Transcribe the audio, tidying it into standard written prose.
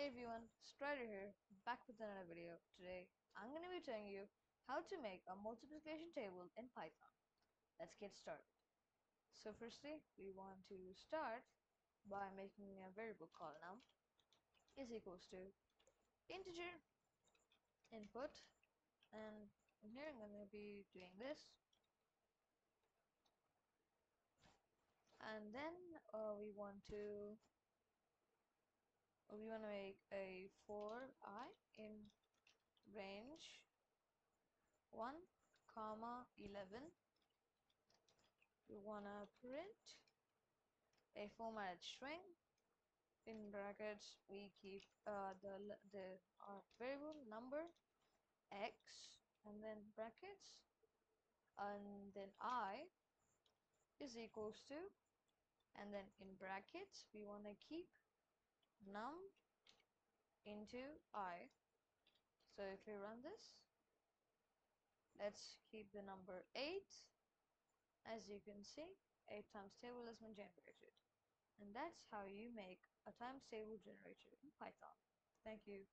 Hey everyone, Strider here, back with another video. Today, I'm going to be telling you how to make a multiplication table in Python. Let's get started. So firstly, we want to start by making a variable called num is equals to integer input, and in here I'm going to be doing this, and then we want to make a for I in range 1 comma 11. We wanna print a formatted string. In brackets, we keep the variable number x, and then brackets, and then I is equals to, and then in brackets we wanna keep num into I. So if we run this, let's keep the number 8. As you can see, 8 times table has been generated. And that's how you make a times table generator in Python. Thank you.